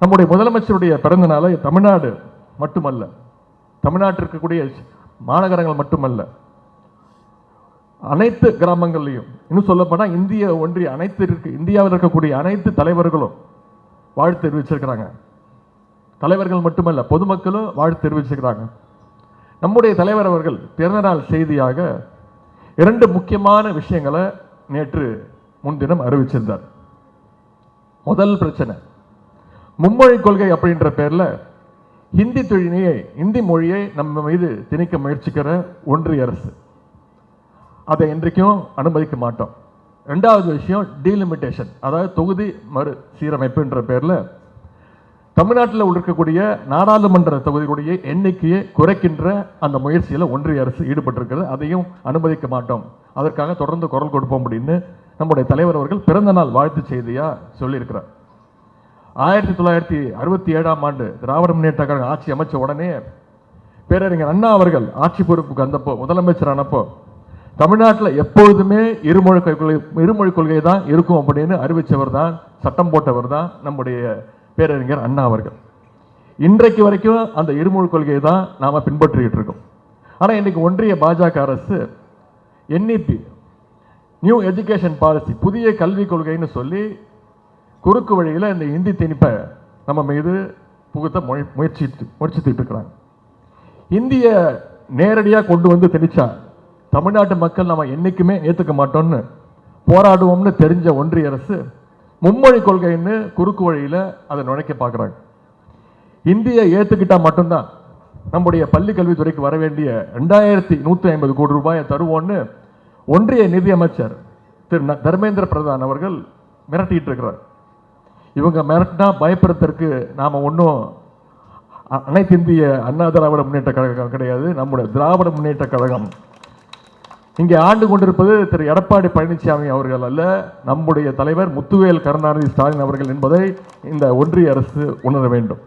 நம்முடைய முதலமைச்சருடைய பிறந்த நாளை தமிழ்நாடு மட்டுமல்ல, தமிழ்நாட்டில் இருக்கக்கூடிய மாநகரங்கள் மட்டுமல்ல, அனைத்து கிராமங்கள்லையும், இன்னும் சொல்லப்போனால் இந்திய ஒன்றிய இந்தியாவில் இருக்கக்கூடிய அனைத்து தலைவர்களும் வாழ்த்து தெரிவிச்சிருக்கிறாங்க. தலைவர்கள் மட்டுமல்ல, பொதுமக்களும் வாழ்த்து தெரிவிச்சிருக்கிறாங்க. நம்முடைய தலைவர் அவர்கள் பிறந்தநாள் செய்தியாக 2 முக்கியமான விஷயங்களை நேற்று முன்தினம் அறிவிச்சிருந்தார். முதல் பிரச்சனை, மும்மொழி கொள்கை அப்படின்ற பேர்ல ஹிந்தி மொழியை நம்ம மீது திணிக்க முயற்சிக்கிற ஒன்றிய அரசு, அதை என்றைக்கும் அனுமதிக்க மாட்டோம். 2வது விஷயம் டீலிமிட்டேஷன், அதாவது தொகுதி மறு சீரமைப்புன்ற பேர்ல தமிழ்நாட்டில் இருக்கக்கூடிய நாடாளுமன்ற தொகுதிகளுடைய எண்ணிக்கையை குறைக்கின்ற அந்த முயற்சியில் ஒன்றிய அரசு ஈடுபட்டிருக்கிறது. அதையும் அனுமதிக்க மாட்டோம், அதற்காக தொடர்ந்து குரல் கொடுப்போம் அப்படின்னு நம்முடைய தலைவர் அவர்கள் பிறந்த நாள் வாழ்த்து செய்தியா சொல்லியிருக்கிறார். 1967ஆம் ஆண்டு திராவிட முன்னேற்ற கழகம் ஆட்சி அமைச்ச உடனே பேரறிஞர் அண்ணா அவர்கள் ஆட்சி பொறுப்புக்கு வந்தப்போ, முதலமைச்சர் ஆனப்போ, தமிழ்நாட்டில் எப்பொழுதுமே இருமொழி கொள்கை தான் இருக்கும் அப்படின்னு அறிவித்தவர் தான், சட்டம் போட்டவர் தான் நம்முடைய பேரறிஞர் அண்ணா அவர்கள். இன்றைக்கு வரைக்கும் அந்த இருமொழி கொள்கையை தான் நாம் பின்பற்றிக்கிட்டு இருக்கோம். ஆனால் இன்னைக்கு ஒன்றிய பாஜக அரசு NEP, நியூ எஜுகேஷன் பாலிசி, புதிய கல்விக் கொள்கைன்னு சொல்லி குறுக்கு வழியில் இந்த இந்தி திணிப்பை நம்ம மீது புகுத்த முயற்சித்துட்டு இருக்கிறாங்க. இந்திய நேரடியாக கொண்டு வந்து திணிச்சா தமிழ்நாட்டு மக்கள் நம்ம என்னைக்குமே ஏற்றுக்க மாட்டோம்னு போராடுவோம்னு தெரிஞ்ச ஒன்றிய அரசு மும்மொழி கொள்கைன்னு குறுக்கு வழியில் அதை நுழைக்க பார்க்குறாங்க. இந்தியை ஏற்றுக்கிட்டால் மட்டும்தான் நம்முடைய பள்ளி கல்வித்துறைக்கு வர வேண்டிய 2150 கோடி ரூபாயை தருவோன்னு ஒன்றிய நிதியமைச்சர் திரு தர்மேந்திர பிரதான் அவர்கள் மிரட்டிட்டு இருக்கிறார். இவங்க மிரட்டினா பயப்படுறதற்கு நாம் ஒன்றும் அனைத்து இந்திய அண்ணா திராவிட முன்னேற்ற கழகம் கிடையாது, நம்முடைய திராவிட முன்னேற்ற கழகம். இங்கே ஆண்டு கொண்டிருப்பது திரு எடப்பாடி பழனிசாமி அவர்கள் அல்ல, நம்முடைய தலைவர் முத்துவேல் கருணாநிதி ஸ்டாலின் அவர்கள் என்பதை இந்த ஒன்றிய அரசு உணர வேண்டும்.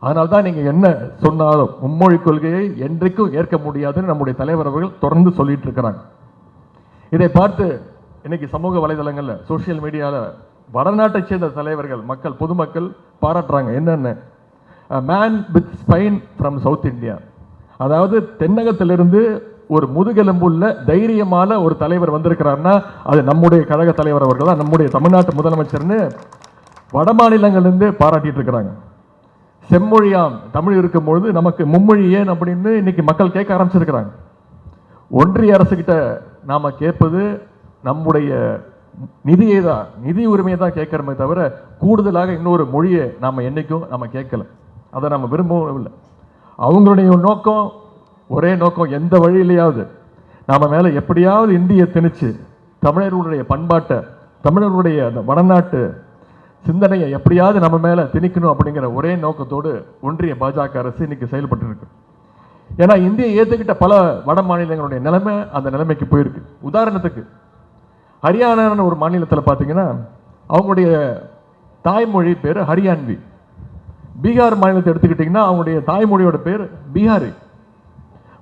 அதனால்தான் நீங்கள் என்ன சொன்னாலும் மும்மொழி கொள்கையை என்றைக்கும் ஏற்க முடியாதுன்னு நம்முடைய தலைவர் அவர்கள் தொடர்ந்து சொல்லிட்டு இருக்கிறாங்க. இதை பார்த்து இன்னைக்கு சமூக வலைதளங்களில், சோசியல் மீடியாவில் வடநாட்டை சேர்ந்த தலைவர்கள், மக்கள், பொதுமக்கள் பாராட்டுறாங்க. என்னென்ன, man with spine from south India, அதாவது தென்னகத்திலிருந்து ஒரு முதுகெலும்புள்ள தைரியமான ஒரு தலைவர் வந்திருக்கிறார்னா அது நம்முடைய கழக தலைவர் அவர்கள் தான், நம்முடைய தமிழ்நாட்டு முதலமைச்சர்னு வட மாநிலங்கள்லேருந்து பாராட்டிட்டு இருக்கிறாங்க. செம்மொழியாம் தமிழ் இருக்கும்பொழுது நமக்கு மும்மொழி ஏன் அப்படின்னு இன்னைக்கு மக்கள் கேட்க ஆரம்பிச்சிருக்கிறாங்க. ஒன்றிய அரசுகிட்ட நாம கேட்பது நம்முடைய நிதியை தான், நிதி உரிமையை தான் கேட்கிறோமே தவிர கூடுதலாக இன்னொரு மொழியை நாம் என்னைக்கும் நம்ம கேட்கல, அதை நம்ம விரும்பவும் இல்லை. அவங்களுடைய நோக்கம் ஒரே நோக்கம், எந்த வழியிலையாவது நாம மேலே எப்படியாவது இந்தியை திணிச்சு தமிழர்களுடைய பண்பாட்டை, தமிழர்களுடைய அந்த வடநாட்டு சிந்தனையை எப்படியாவது நம்ம மேலே திணிக்கணும் அப்படிங்கிற ஒரே நோக்கத்தோடு ஒன்றிய பாஜக அரசு இன்னைக்கு செயல்பட்டு இருக்கு. ஏன்னா இந்தியை ஏற்றுக்கிட்ட பல வட மாநிலங்களுடைய நிலைமை அந்த நிலைமைக்கு போயிருக்கு. உதாரணத்துக்கு ஹரியானான்னு ஒரு மாநிலத்தில் பார்த்தீங்கன்னா அவங்களுடைய தாய்மொழி பேர் ஹரியான்வி. பீகார் மாநிலத்தை எடுத்துக்கிட்டிங்கன்னா அவங்களுடைய தாய்மொழியோட பேர் பீகாரி.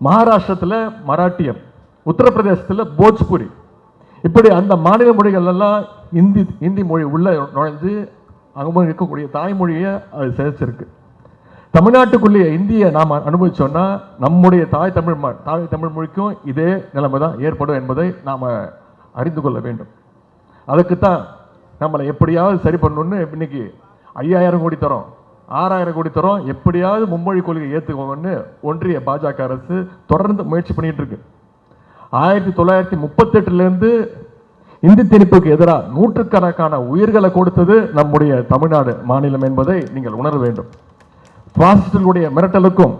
மகாராஷ்டிரத்தில் மராட்டியம், உத்தரப்பிரதேசத்தில் போஜ்புரி, இப்படி அந்த மாநில மொழிகள் எல்லாம் இந்தி மொழி உள்ள நுழைஞ்சு அங்கே இருக்கக்கூடிய தாய்மொழியை அது சேர்ச்சிருக்கு. தமிழ்நாட்டுக்குள்ளேயே இந்தியை நாம் அனுபவிச்சோம்னா நம்முடைய தாய் தமிழ் மொழிக்கும் இதே நிலைமை தான் ஏற்படும் என்பதை நாம் அறிந்து கொள்ள வேண்டும். அதுக்குத்தான் நம்மளை எப்படியாவது சரி பண்ணணும்னு இன்னைக்கு 5000 கோடி தரோம், 6000 கோடி தரோம், எப்படியாவது மும்மொழி கொள்கையை ஏற்றுக்கோங்கன்னு ஒன்றிய பாஜக அரசு தொடர்ந்து முயற்சி பண்ணிட்டு இருக்கு. 1938 இந்தி திணிப்புக்கு எதிராக நூற்றுக்கணக்கான உயிர்களை கொடுத்தது நம்முடைய தமிழ்நாடு மாநிலம் என்பதை நீங்கள் உணர வேண்டும். பாசிஸ்டுடைய மிரட்டலுக்கும்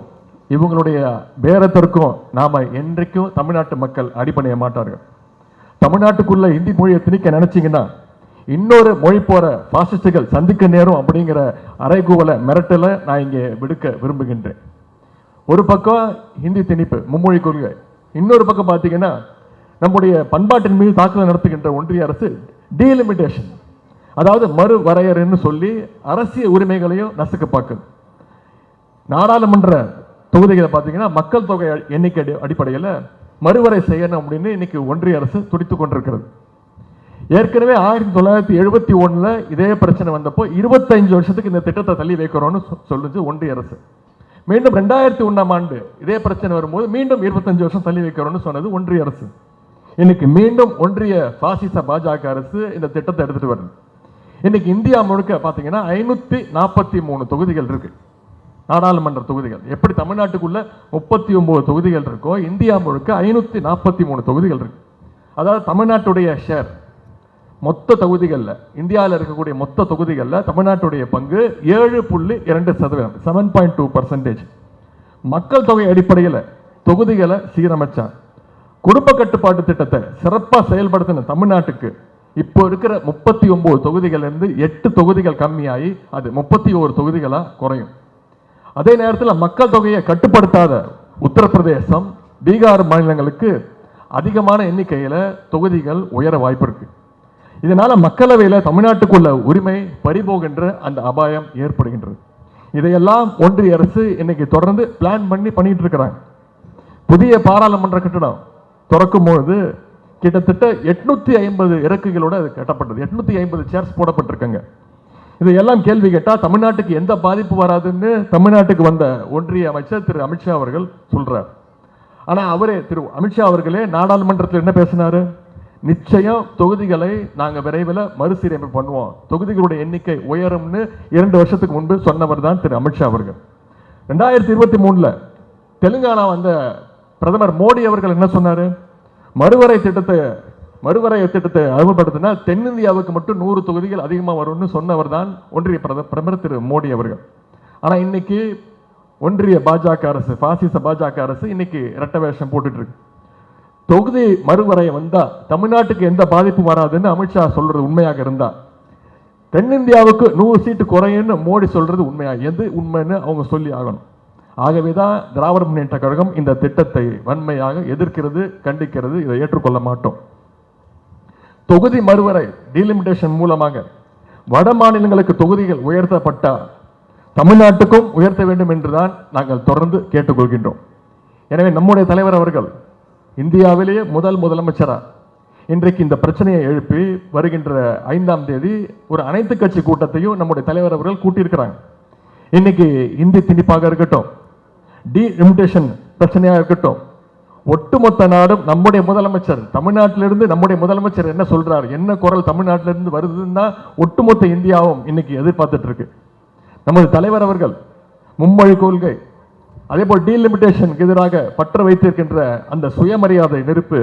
இவங்களுடைய பேரத்திற்கும் நாம என்றைக்கும் தமிழ்நாட்டு மக்கள் அடிபணிய மாட்டார்கள். தமிழ்நாட்டுக்குள்ள இந்தி மொழியை திணிக்க நினைச்சீங்கன்னா இன்னொரு மொழி போற பாசிஸ்டுகள் சந்திக்க நேரும் அப்படிங்கிற அறைகூவல மிரட்டலை நான் இங்கே விடுக்க விரும்புகின்றேன். ஒரு பக்கம் ஹிந்தி திணிப்பு, மும்மொழி கொள்கை, இன்னொரு பக்கம் பார்த்தீங்கன்னா நம்முடைய பண்பாட்டின் மீது தாக்குதல் நடத்துகின்ற ஒன்றிய அரசு டீலிமிட்டேஷன், அதாவது மறு வரையறைன்னு சொல்லி அரசியல் உரிமைகளையும் நசுக்க பார்க்குது. நாடாளுமன்ற தொகுதிகளை பார்த்தீங்கன்னா மக்கள் தொகை எண்ணிக்கை அடிப்படையில் மறுவரை செய்யணும் அப்படின்னு இன்னைக்கு ஒன்றிய அரசு துடித்து கொண்டிருக்கிறது. ஏற்கனவே 1971 இதே பிரச்சனை வந்தப்போ 25 வருஷத்துக்கு இந்த திட்டத்தை தள்ளி வைக்கிறோம்னு சொல்லுச்சு ஒன்றிய அரசு. மீண்டும் 2001 இதே பிரச்சனை வரும்போது மீண்டும் 25 வருஷம் தள்ளி வைக்கிறோம்னு சொன்னது ஒன்றிய அரசு. இன்னைக்கு மீண்டும் ஒன்றிய பாசிச பாஜக அரசு இந்த திட்டத்தை எடுத்துட்டு வருது. இன்னைக்கு இந்தியா முழுக்க பாத்தீங்கன்னா 543 தொகுதிகள் இருக்கு, நாடாளுமன்ற தொகுதிகள். எப்படி தமிழ்நாட்டுக்குள்ள 39 தொகுதிகள் இருக்கோ இந்தியா முழுக்க 543 தொகுதிகள் இருக்கு. அதாவது தமிழ்நாட்டுடைய ஷேர் மொத்த தொகுதிகளில், இந்தியாவில் இருக்கக்கூடிய மொத்த தொகுதிகளில் தமிழ்நாட்டுடைய பங்கு 7.2%, 7.2%. மக்கள் தொகை அடிப்படையில் தொகுதிகளை சீரமைச்சான். குடும்ப கட்டுப்பாட்டு திட்டத்தை சிறப்பாக செயல்படுத்தின தமிழ்நாட்டுக்கு இப்போ இருக்கிற 39 தொகுதிகளிலிருந்து 8 தொகுதிகள் கம்மியாகி அது 31 தொகுதிகளாக குறையும். அதே நேரத்தில் மக்கள் தொகையை கட்டுப்படுத்தாத உத்தரப்பிரதேசம், பீகார் மாநிலங்களுக்கு அதிகமான எண்ணிக்கையில் தொகுதிகள் உயர வாய்ப்பு இருக்கு. இதனால மக்களவையில் தமிழ்நாட்டுக்குள்ள உரிமை பறிபோகின்ற அந்த அபாயம் ஏற்படுகின்றது. இதையெல்லாம் ஒன்றிய அரசு இன்னைக்கு தொடர்ந்து பிளான் பண்ணிட்டு இருக்கிறாங்க. புதிய பாராளுமன்ற கட்டடம் திறக்கும் பொழுது கிட்டத்தட்ட 850 இறக்கைகளோட அது கட்டப்பட்டது. 850 சேர்ஸ் போடப்பட்டிருக்காங்க. இதையெல்லாம் கேள்வி கேட்டால் தமிழ்நாட்டுக்கு எந்த பாதிப்பு வராதுன்னு தமிழ்நாட்டுக்கு வந்த ஒன்றிய அமைச்சர் திரு அமித்ஷா அவர்கள் சொல்றார். ஆனால் அவரே திரு அமித்ஷா அவர்களே நாடாளுமன்றத்தில் என்ன பேசினாரு? நிச்சயம் தொகுதிகளை நாங்கள் விரைவில் மறுசீரமைப்பு பண்ணுவோம், தொகுதிகளுடைய எண்ணிக்கை உயரும்னு 2 வருஷத்துக்கு முன்பு சொன்னவர் தான் திரு அமித்ஷா அவர்கள். 2023 தெலுங்கானா வந்த பிரதமர் மோடி அவர்கள் என்ன சொன்னாரு? மறுவரை திட்டத்தை அமல்படுத்தினா தென்னிந்தியாவுக்கு மட்டும் 100 தொகுதிகள் அதிகமாக வரும்னு சொன்னவர் தான் ஒன்றிய பிரதமர் திரு மோடி அவர்கள். ஆனால் இன்னைக்கு ஒன்றிய பாஜக அரசு, பாசிச பாஜக அரசு இன்னைக்கு இரட்டை வேஷம் போட்டுட்டு இருக்கு. தொகுதி மறுவரை வந்தா தமிழ்நாட்டுக்கு எந்த பாதிப்பு வராதுன்னு அமித்ஷா சொல்றது உண்மையாக இருந்தா, தென்னிந்தியாவுக்கு 100 சீட்டு குறையுன்னு மோடி சொல்றது எது உண்மைன்னு அவங்க சொல்லி ஆகணும். ஆகவேதான் திராவிட முன்னேற்ற கழகம் இந்த திட்டத்தை வன்மையாக எதிர்க்கிறது, கண்டிக்கிறது. இதை ஏற்றுக்கொள்ள மாட்டோம். தொகுதி மறுவரை டீலிமிட்டேஷன் மூலமாக வட மாநிலங்களுக்கு தொகுதிகள் உயர்த்தப்பட்ட தமிழ்நாட்டுக்கும் உயர்த்த வேண்டும் என்றுதான் நாங்கள் தொடர்ந்து கேட்டுக்கொள்கின்றோம். எனவே நம்முடைய தலைவர் அவர்கள் இந்தியாவிலேயே முதலமைச்சரா இன்றைக்கு இந்த பிரச்சனையை எழுப்பி வருகின்ற 5ஆம் தேதி ஒரு அனைத்து கட்சி கூட்டத்தையும் நம்முடைய தலைவர் அவர்கள் கூட்டியிருக்கிறாங்க. இன்னைக்கு இந்தி திணிப்பாக இருக்கட்டும், டீலிமிட்டேஷன் பிரச்சனையாக இருக்கட்டும், ஒட்டுமொத்த நாடும் நம்முடைய முதலமைச்சர் தமிழ்நாட்டிலிருந்து நம்முடைய முதலமைச்சர் என்ன சொல்றாரு, என்ன குரல் தமிழ்நாட்டிலிருந்து வருதுன்னா ஒட்டுமொத்த இந்தியாவும் இன்னைக்கு எதிர்பார்த்துட்டு இருக்கு. நமது தலைவர் அவர்கள் மும்மொழி கொள்கை, அதே போல் டீலிமிட்டேஷனுக்கு எதிராக பற்ற வைத்திருக்கின்ற அந்த சுயமரியாதை நெருப்பு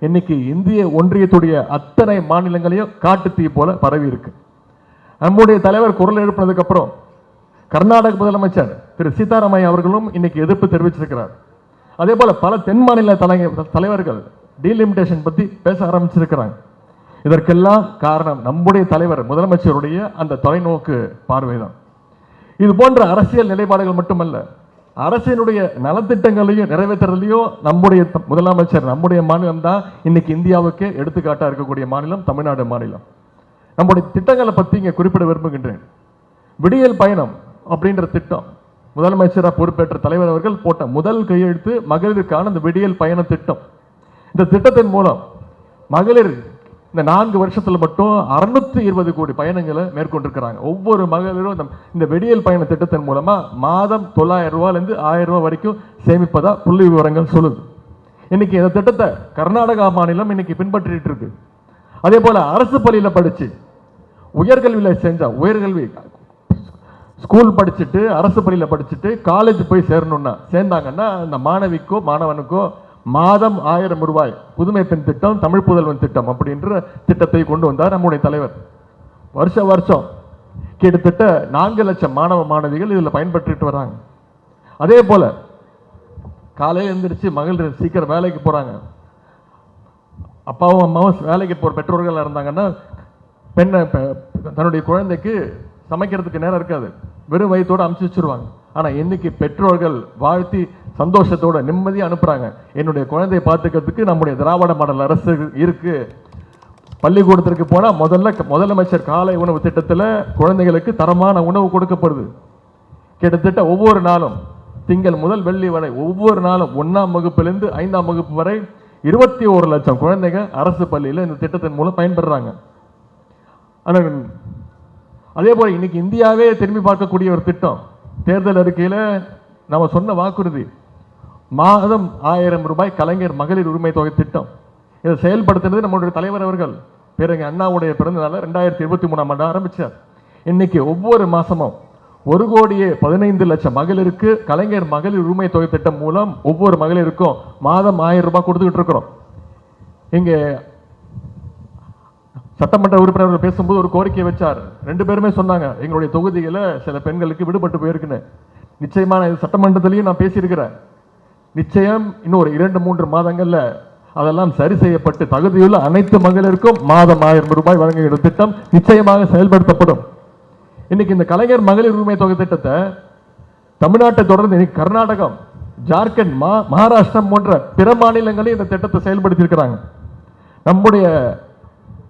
இன்னைக்கு இந்திய ஒன்றியத்துடைய அத்தனை மாநிலங்களையும் காட்டு தீ போல பரவி இருக்கு. நம்முடைய தலைவர் குரல் எழுப்பினதுக்கு அப்புறம் கர்நாடக முதலமைச்சர் திரு சீதாராமையா அவர்களும் இன்னைக்கு எதிர்ப்பு தெரிவிச்சிருக்கிறார். அதே போல பல தென் மாநில தலைவர்கள் டீலிமிட்டேஷன் பத்தி பேச ஆரம்பிச்சிருக்கிறாங்க. இதற்கெல்லாம் காரணம் நம்முடைய தலைவர் முதலமைச்சருடைய அந்த தொலைநோக்கு பார்வைதான். இது போன்ற அரசியல் நிலைப்பாடுகள் மட்டுமல்ல, அரசினுடைய நலத்திட்டங்களையும் நிறைவேற்றுறதையும் நம்முடைய முதலமைச்சர், நம்முடைய மாநிலம் தான் இன்னைக்கு இந்தியாவுக்கே எடுத்துக்காட்டா இருக்கக்கூடிய மாநிலம் தமிழ்நாடு மாநிலம். நம்முடைய திட்டங்களை பத்தி இங்க குறிப்பிட விரும்புகின்றேன். விடியல் பயணம் அப்படின்ற திட்டம் முதலமைச்சராக பொறுப்பேற்ற தலைவர் அவர்கள் போட்ட முதல் கையெழுத்து மகளிருக்கான இந்த விடியல் பயண திட்டம். இந்த திட்டத்தின் மூலம் மகளிர் இந்த 4 வருஷத்துல மட்டும் 620 கோடி பயணங்களை மேற்கொண்டிருக்கிறாங்க. ஒவ்வொரு மகளிரும் இந்த விடியல் பயண திட்டத்தின் மூலமா மாதம் 900 ரூபாயிலிருந்து 1000 ரூபாய் வரைக்கும் சேமிப்பதா புள்ளி விவரங்கள் சொல்லுது. இன்னைக்கு இந்த திட்டத்தை கர்நாடகா மாநிலம் இன்னைக்கு பின்பற்றிட்டு இருக்கு. அதே போல அரசு பள்ளியில படிச்சு உயர்கல்வியில செஞ்சா, உயர்கல்வி ஸ்கூல் படிச்சுட்டு அரசு பள்ளியில் படிச்சுட்டு காலேஜ் போய் சேர்ந்தாங்கன்னா அந்த மாணவிக்கோ மாணவனுக்கோ மாதம் 1000 ரூபாய் புதுமை பெண் திட்டம், தமிழ் புதல்வன் திட்டம் அப்படின்ற திட்டத்தை கொண்டு வந்தார் நம்முடைய தலைவர். வருஷம் கிட்டத்தட்ட 4 லட்சம் மாணவ மாணவிகள் இதில் பயன்பெற்றுட்டு வராங்க. அதே போல காலையில் எழுந்திரிச்சு மகளிர் சீக்கிரம் வேலைக்கு போறாங்க. அப்பாவும் அம்மாவும் வேலைக்கு போற பெற்றோர்கள் இருந்தாங்கன்னா தன்னுடைய குழந்தைக்கு சமைக்கிறதுக்கு நேரம் இருக்காது, வெறும் வயிற்றோடு அமுச்சு வச்சிருவாங்க. ஆனால் இன்னைக்கு பெற்றோர்கள் வாழ்த்தி சந்தோஷத்தோட நிம்மதியாக அனுப்புறாங்க. என்னுடைய குழந்தையை பார்த்துக்கிறதுக்கு நம்முடைய திராவிட மாடல் அரசு இருக்கு. பள்ளிக்கூடத்திற்கு போனால் முதலமைச்சர் காலை உணவு திட்டத்தில் குழந்தைகளுக்கு தரமான உணவு கொடுக்கப்படுது. கிட்டத்தட்ட ஒவ்வொரு நாளும் திங்கள் முதல் வெள்ளி வரை ஒவ்வொரு நாளும் 1ஆம் வகுப்பிலிருந்து 5ஆம் வகுப்பு வரை 21 லட்சம் குழந்தைகள் அரசு பள்ளியில் இந்த திட்டத்தின் மூலம் பயன்பெறாங்க. ஆனால் அதே போல இன்னைக்கு இந்தியாவே திரும்பி பார்க்கக்கூடிய ஒரு திட்டம். தேர்தல் அறிக்கையில் நம்ம சொன்ன வாக்குறுதி மாதம் 1000 ரூபாய் கலைஞர் மகளிர் உரிமை தொகை திட்டம். இதை செயல்படுத்தினது நம்மளுடைய தலைவர் அவர்கள் பேரறிஞர் அண்ணாவுடைய பிறந்த நாள் 2023 ஆரம்பிச்சார். இன்னைக்கு ஒவ்வொரு மாசமும் 1,15,00,000 மகளிருக்கு கலைஞர் மகளிர் உரிமை தொகை திட்டம் மூலம் ஒவ்வொரு மகளிருக்கும் மாதம் 1000 ரூபாய் கொடுத்துக்கிட்டு இருக்கிறோம். இங்கே சட்டமன்ற உறுப்பினர்கள் பேசும்போது ஒரு கோரிக்கை வச்சார். 2 பேருமே சொன்னாங்க, எங்களுடைய தொகுதியில் சில பெண்களுக்கு விடுபட்டு போயிருக்குன்னு. நிச்சயமான சட்டமன்றத்திலையும் நான் பேசியிருக்கிறேன். நிச்சயம் இன்னொரு 2-3 மாதங்கள்ல அதெல்லாம் சரி செய்யப்பட்டு தகுதியுள்ள அனைத்து மகளிருக்கும் மாதம் 1000 ரூபாய் வழங்குகிற திட்டம் நிச்சயமாக செயல்படுத்தப்படும். இன்னைக்கு இந்த கலைஞர் மகளிர் உரிமை தொகை திட்டத்தை தமிழ்நாட்டை தொடர்ந்து இன்னைக்கு கர்நாடகம், ஜார்க்கண்ட், மகாராஷ்டிரம் போன்ற பிற மாநிலங்களில் இந்த திட்டத்தை செயல்படுத்தி இருக்கிறாங்க. நம்முடைய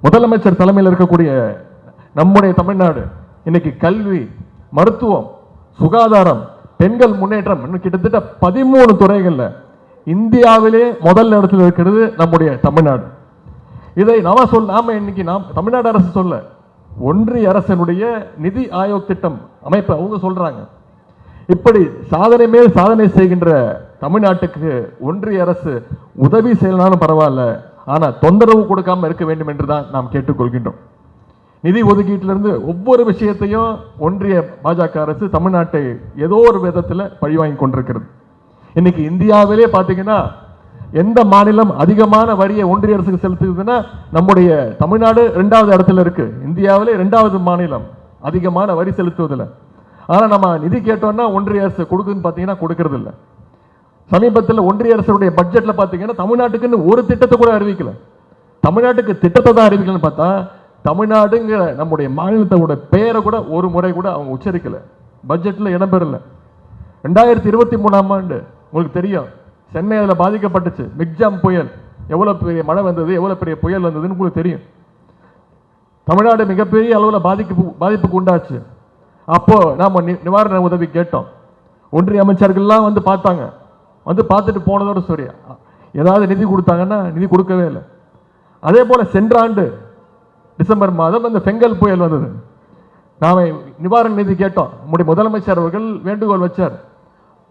முதலமைச்சர் தலைமையில் இருக்கக்கூடிய நம்முடைய தமிழ்நாடு இன்னைக்கு கல்வி, மருத்துவம், சுகாதாரம், பெண்கள் முன்னேற்றம் இன்னும் கிட்டத்தட்ட 13 துறைகள்ல இந்தியாவிலே முதல் இடத்தில் இருக்கிறது நம்முடைய தமிழ்நாடு. இதை நாம இன்னைக்கு தமிழ்நாடு அரசு சொல்ல, ஒன்றிய அரசினுடைய நிதி ஆயோக் திட்டம் அமைப்பு அவங்க சொல்றாங்க. இப்படி சாதனை மேல் சாதனை செய்கின்ற தமிழ்நாட்டுக்கு ஒன்றிய அரசு உதவி செய்யலாலும் பரவாயில்ல, ஆனா தொந்தரவு கொடுக்காம இருக்க வேண்டும் என்றுதான் நாம் கேட்டுக்கொள்கின்றோம். நிதி ஒதுக்கீட்டிலிருந்து ஒவ்வொரு விஷயத்தையும் ஒன்றிய பாஜக அரசு தமிழ்நாட்டை ஏதோ ஒரு விதத்தில் பழிவாங்கி கொண்டிருக்கிறது. இன்னைக்கு இந்தியாவிலே பார்த்தீங்கன்னா எந்த மாநிலம் அதிகமான வரியை ஒன்றிய அரசுக்கு செலுத்துதுன்னா நம்முடைய தமிழ்நாடு 2வது இடத்துல இருக்கு. இந்தியாவிலே 2வது மாநிலம் அதிகமான வரி செலுத்துவதில்லை. ஆனால் நம்ம நிதி கேட்டோம்னா ஒன்றிய அரசு கொடுக்குன்னு பார்த்தீங்கன்னா கொடுக்கறது இல்லை. சமீபத்தில் ஒன்றிய அரசுடைய பட்ஜெட்ல பார்த்தீங்கன்னா தமிழ்நாட்டுக்குன்னு ஒரு திட்டத்தை கூட அறிவிக்கல. தமிழ்நாட்டுக்கு திட்டத்தை தான் அறிவிக்கலன்னு பார்த்தா தமிழ்நாடுங்கிற நம்முடைய மாநிலத்தோட பெயரை கூட ஒரு முறை கூட அவங்க உச்சரிக்கல, பட்ஜெட்ல இடம்பெறல. 2023 ஆண்டு உங்களுக்கு தெரியும், சென்னை அதில் பாதிக்கப்பட்டுச்சு. மிக்ஜாம் புயல், எவ்வளோ பெரிய மழை வந்தது, எவ்வளோ பெரிய புயல் வந்ததுன்னு உங்களுக்கு தெரியும். தமிழ்நாடு மிகப்பெரிய அளவில் பாதிப்புக்கு உண்டாச்சு. அப்போ நாம நிவாரண உதவி கேட்டோம். ஒன்றிய அமைச்சர்கள்லாம் வந்து பார்த்தாங்க. வந்து பார்த்துட்டு போனதோட சரி, ஏதாவது நிதி கொடுத்தாங்கன்னா நிதி கொடுக்கவே இல்லை. அதே போல சென்ற ஆண்டு டிசம்பர் மாதம் அந்த பெங்கல் புயல் வந்தது. நாம நிவாரண நிதி கேட்டோம். நம்முடைய முதலமைச்சர் அவர்கள் வேண்டுகோள் வச்சார்,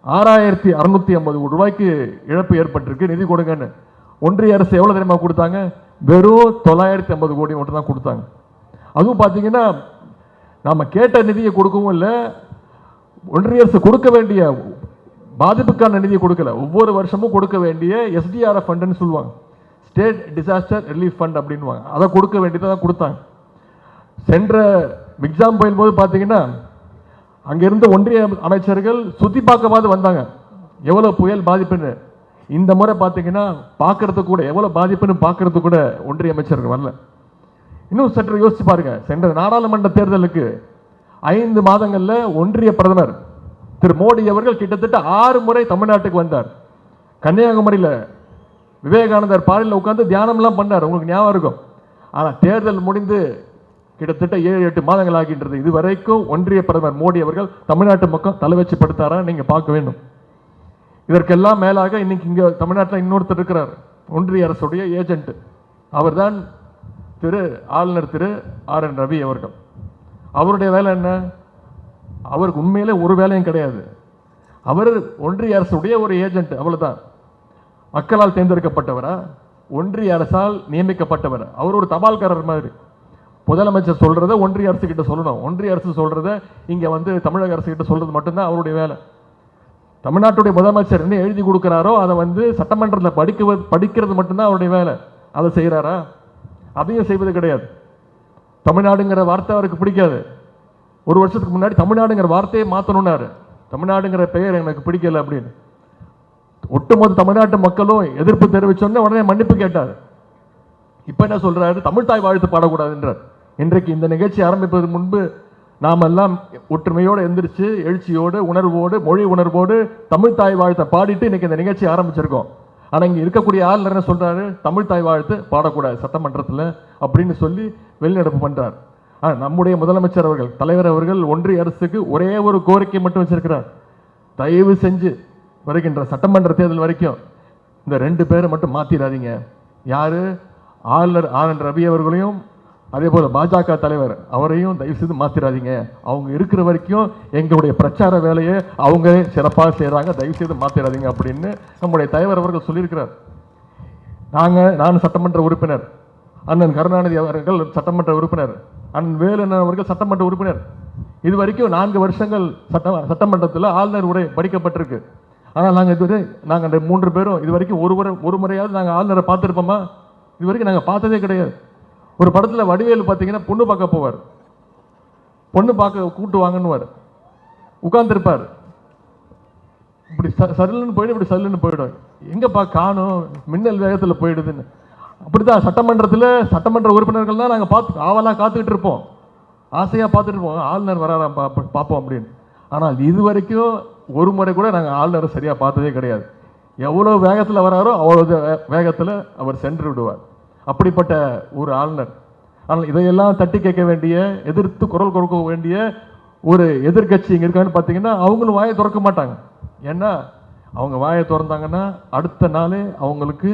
6650 ரூபாய்க்கு இழப்பு ஏற்பட்டிருக்கு, நிதி கொடுங்கன்னு. ஒன்றிய அரசு எவ்வளவு தெரியுமா கொடுத்தாங்க? வெறும் 950 கோடி மட்டும் தான் கொடுத்தாங்க. அதுவும் பார்த்தீங்கன்னா நாம கேட்ட நிதியை கொடுக்கவும் இல்லை, ஒன்றிய அரசு கொடுக்க வேண்டிய பாதிப்புக்கான நிதியை கொடுக்கல. ஒவ்வொரு வருஷமும் கொடுக்க வேண்டிய SDRF ஃபண்டுன்னு சொல்லுவாங்க, ஸ்டேட் டிசாஸ்டர் ரிலீஃப் ஃபண்ட் அப்படின்வாங்க, அதை கொடுக்க வேண்டியதை கொடுத்தாங்க. சென்ற மிக்ஜாம் புயல் போது பார்த்தீங்கன்னா அங்கிருந்து ஒன்றிய அமைச்சர்கள் சுத்தி பார்க்கவாது வந்தாங்க, எவ்வளவு புயல் பாதிப்புன்னு. இந்த முறை பார்த்தீங்கன்னா பார்க்கறதுக்கு கூட எவ்வளவு பாதிப்புன்னு பார்க்கறதுக்கு கூட ஒன்றிய அமைச்சர்கள் வரல. இன்னும் சற்று யோசிச்சு பாருங்க, சென்ற நாடாளுமன்ற தேர்தலுக்கு 5 மாதங்கள்ல ஒன்றிய பிரதமர் திரு மோடி அவர்கள் கிட்டத்தட்ட 6 முறை தமிழ்நாட்டுக்கு வந்தார். கன்னியாகுமரியில் விவேகானந்தர் பாறையில் உட்கார்ந்து தியானம்லாம் பண்ணார், உங்களுக்கு ஞாபகம் இருக்கும். ஆனால் தேர்தல் முடிந்து கிட்டத்தட்ட 7-8 மாதங்கள் ஆகின்றது. இதுவரைக்கும் ஒன்றிய பிரதமர் மோடி அவர்கள் தமிழ்நாட்டு மக்கள் தலை வச்சு படுத்தாரா நீங்க பார்க்க வேண்டும். இதற்கெல்லாம் மேலாக இன்னைக்கு இங்க தமிழ்நாட்டில் இன்னொருத்தர் இருக்கிறார், ஒன்றிய அரசுடைய ஏஜென்ட். அவர்தான் ஆளுநர் திரு RN ரவி அவர்கள். அவருடைய வேலை என்ன? அவருக்கு உண்மையிலே ஒரு வேலையும் கிடையாது. அவர் ஒன்றிய அரசுடைய ஒரு ஏஜென்ட், அவ்வளவுதான். மக்களால் தேர்ந்தெடுக்கப்பட்டவரா? ஒன்றிய அரசால் நியமிக்கப்பட்டவர். அவர் ஒரு தபால்காரர் மாதிரி. முதலமைச்சர் சொல்றதை ஒன்றிய அரசு கிட்ட சொல்லணும், ஒன்றிய அரசு சொல்றதை இங்க வந்து தமிழக அரசு கிட்ட சொல்றது மட்டும்தான் அவருடைய வேலை. தமிழ்நாட்டுடைய முதலமைச்சர் என்ன எழுதி கொடுக்கிறாரோ அதை வந்து சட்டமன்றத்தில் படிக்கிறது மட்டும்தான் அவருடைய வேலை. அதை செய்யறாரா? அதையும் செய்வது கிடையாது. தமிழ்நாடுங்கிற வார்த்தை அவருக்கு பிடிக்காது. ஒரு வருஷத்துக்கு முன்னாடி தமிழ்நாடுங்கிற வார்த்தையை மாற்றணும்னாரு, தமிழ்நாடுங்கிற பெயர் எனக்கு பிடிக்கல அப்படின்னு. ஒட்டுமொத்த தமிழ்நாட்டு மக்களும் எதிர்ப்பு தெரிவிச்சோன்னே உடனே மன்னிப்பு கேட்டார். இப்ப என்ன சொல்றாரு? தமிழ்தாய் வாழ்த்து பாடக்கூடாதுன்றார். இன்றைக்கு இந்த நிகழ்ச்சி ஆரம்பிப்பதற்கு முன்பு நாம் எல்லாம் ஒற்றுமையோடு எந்திரிச்சு எழுச்சியோடு உணர்வோடு மொழி உணர்வோடு தமிழ்தாய் வாழ்த்தை பாடிட்டு இன்னைக்கு இந்த நிகழ்ச்சி ஆரம்பிச்சிருக்கோம். ஆனா இங்க இருக்கக்கூடிய ஆளுநர் என்ன சொல்றாரு? தமிழ்தாய் வாழ்த்து பாடக்கூடாது சட்டமன்றத்தில் அப்படின்னு சொல்லி வெளிநடப்பு பண்றார். நம்முடைய முதலமைச்சர் அவர்கள், தலைவர் அவர்கள் ஒன்றிய அரசுக்கு ஒரே ஒரு கோரிக்கை மட்டும் வச்சிருக்கிறார், தயவு செஞ்சு வருகின்ற சட்டமன்ற தேர்தல் வரைக்கும் இந்த 2 பேரை மட்டும் மாத்திராதீங்க. யாரு? ஆளுநர் RN ரவி அவர்களையும் அதே போல பாஜக தலைவர் அவரையும் தயவு செய்து மாத்திராதீங்க. அவங்க இருக்கிற வரைக்கும் எங்களுடைய பிரச்சார வேலையை அவங்க சிறப்பாக செய்கிறாங்க, தயவு செய்து மாத்திராதீங்க அப்படின்னு நம்முடைய தலைவர் அவர்கள் சொல்லியிருக்கிறார். நான் சட்டமன்ற உறுப்பினர், அண்ணன் கருணாநிதி அவர்கள் சட்டமன்ற உறுப்பினர், அண்ணன் வேலுண்ணன் அவர்கள் சட்டமன்ற உறுப்பினர். இது வரைக்கும் 4 வருஷங்கள் சட்டமன்றத்தில் ஆளுநர் உரை படிக்கப்பட்டிருக்கு. ஆனால் நாங்கள் 3 பேரும் இது வரைக்கும் ஒரு முறையாவது நாங்கள் ஆளுநரை பார்த்துருப்போமா? இது வரைக்கும் நாங்கள் பார்த்ததே கிடையாது. ஒரு படத்தில் வடிவேலு பார்த்தீங்கன்னா பொண்ணு பார்க்க போவார், பொண்ணு பார்க்க கூட்டு வாங்கன்னுவார், உட்கார்ந்துருப்பார், இப்படி சல்லுன்னு போயிடும், இப்படி சல்லுன்னு போயிடும், எங்கப்பா காணும், மின்னல் வேகத்தில் போயிடுதுன்னு. அப்படிதான் சட்டமன்ற உறுப்பினர்கள் தான் நாங்கள் ஆவலாக காத்துக்கிட்டு இருப்போம், ஆசையாக பார்த்துட்டு இருப்போம், ஆளுநர் வராராம் பார்ப்போம் அப்படின்னு. ஆனால் இது வரைக்கும் ஒரு முறை கூட நாங்கள் ஆளுநரை சரியாக பார்த்ததே கிடையாது. எவ்வளோ வேகத்தில் வராரோ அவ்வளோ வேகத்தில் அவர் சென்று விடுவார். அப்படிப்பட்ட ஒரு ஆளுநர். ஆனால் இதையெல்லாம் தட்டி கேட்க வேண்டிய, எதிர்த்து குரல் கொடுக்க வேண்டிய ஒரு எதிர்கட்சி இங்கே இருக்கான்னு பார்த்தீங்கன்னா அவங்களும் வாயை திறக்க மாட்டாங்க. ஏன்னா அவங்க வாயை திறந்தாங்கன்னா அடுத்த நாளே அவங்களுக்கு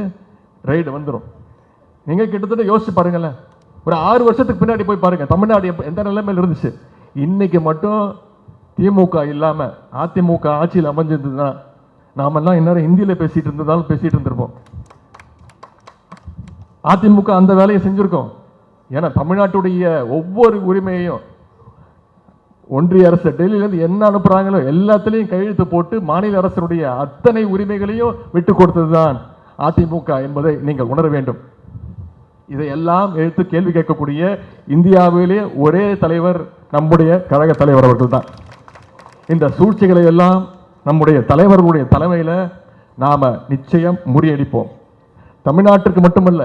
ரைடு வந்துடும். நீங்கள் கிட்டத்தட்ட யோசிச்சு பாருங்களேன், ஒரு 6 வருஷத்துக்கு பின்னாடி போய் பாருங்கள் தமிழ்நாடு எந்த நிலைமையில் இருந்துச்சு. இன்னைக்கு மட்டும் திமுக இல்லாமல் அதிமுக ஆட்சியில் அமைஞ்சிருந்ததுன்னா நாமெல்லாம் இன்னும் ஹிந்தியில் பேசிட்டு இருந்திருப்போம். அதிமுக அந்த வேலையை செஞ்சிருக்கோம். ஏன்னா தமிழ்நாட்டுடைய ஒவ்வொரு உரிமையையும் ஒன்றிய அரசு டெல்லியிலேருந்து என்ன அனுப்புகிறாங்களோ எல்லாத்துலேயும் கையெழுத்து போட்டு மாநில அரசுடைய அத்தனை உரிமைகளையும் விட்டு கொடுத்தது தான் அதிமுக என்பதை நீங்கள் உணர வேண்டும். இதையெல்லாம் எடுத்து கேள்வி கேட்கக்கூடிய இந்தியாவிலே ஒரே தலைவர் நம்முடைய கழக தலைவர் அவர்கள் தான். இந்த சூழ்ச்சிகளை எல்லாம் நம்முடைய தலைவர்களுடைய தலைமையில் நாம் நிச்சயம் முறியடிப்போம். தமிழ்நாட்டிற்கு மட்டுமல்ல,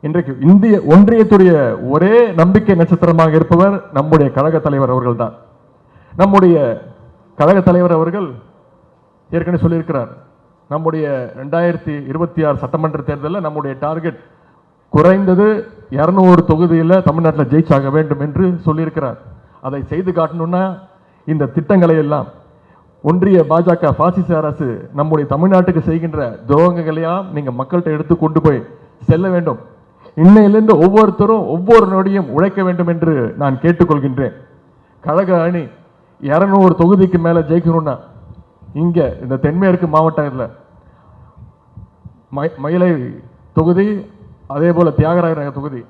இன்றைக்கு இந்திய ஒன்றியத்துடைய ஒரே நம்பிக்கை நட்சத்திரமாக இருப்பவர் நம்முடைய கழக தலைவர் அவர்கள் தான். நம்முடைய கழக தலைவர் அவர்கள் ஏற்கனவே சொல்லியிருக்கிறார், நம்முடைய 2026 சட்டமன்ற தேர்தலில் நம்முடைய டார்கெட் குறைந்தது 200 தொகுதியில் தமிழ்நாட்டில் ஜெயிச்சாக வேண்டும் என்று சொல்லியிருக்கிறார். அதை செய்து காட்டணும்னா இந்த திட்டங்களை எல்லாம் ஒன்றிய பாஜக பாசிச அரசு நம்முடைய தமிழ்நாட்டுக்கு செய்கின்ற துரோகங்களையும் நீங்கள் மக்கள்கிட்ட எடுத்து கொண்டு போய் செல்ல வேண்டும். இன்னையிலிருந்து ஒவ்வொருத்தரும் ஒவ்வொரு நொடியும் உழைக்க வேண்டும் என்று நான் கேட்டுக்கொள்கின்றேன். கழக அணி 200 தொகுதிக்கு மேலே ஜெயிக்கணும்னா இங்கே இந்த தென்மேற்கு மாவட்டத்தில் மயிலை தொகுதி, அதே போல தியாகராய நகர் தொகுதி,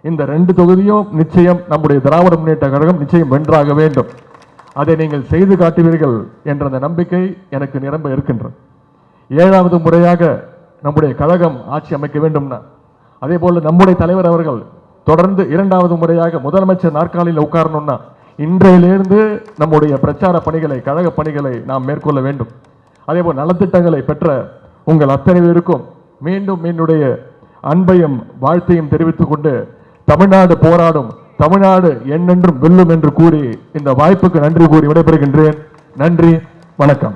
இந்த 2 தொகுதியும் நிச்சயம் நம்முடைய திராவிட முன்னேற்ற கழகம் நிச்சயம் வென்றாக வேண்டும். அதை நீங்கள் செய்து காட்டுவீர்கள் என்ற அந்த நம்பிக்கை எனக்கு நிரம்ப இருக்கின்றது. 7வது முறையாக நம்முடைய கழகம் ஆட்சி அமைக்க வேண்டும்னா, அதே போல நம்முடைய தலைவர் அவர்கள் தொடர்ந்து 2வது முறையாக முதலமைச்சர் நாற்காலியில் உட்காரணும்னா இன்றையிலிருந்து நம்முடைய பிரச்சார பணிகளை, கழக பணிகளை நாம் மேற்கொள்ள வேண்டும். அதே போல் நலத்திட்டங்களை பெற்ற உங்கள் அத்தனை பேருக்கும் மீண்டும் என்னுடைய அன்பையும் வாழ்த்தையும் தெரிவித்துக் கொண்டு, தமிழ்நாடு போராடும், தமிழ்நாடு என்னென்றும் வெல்லும் என்று கூறி இந்த வாய்ப்புக்கு நன்றி கூறி விடைபெறுகின்றேன். நன்றி, வணக்கம்.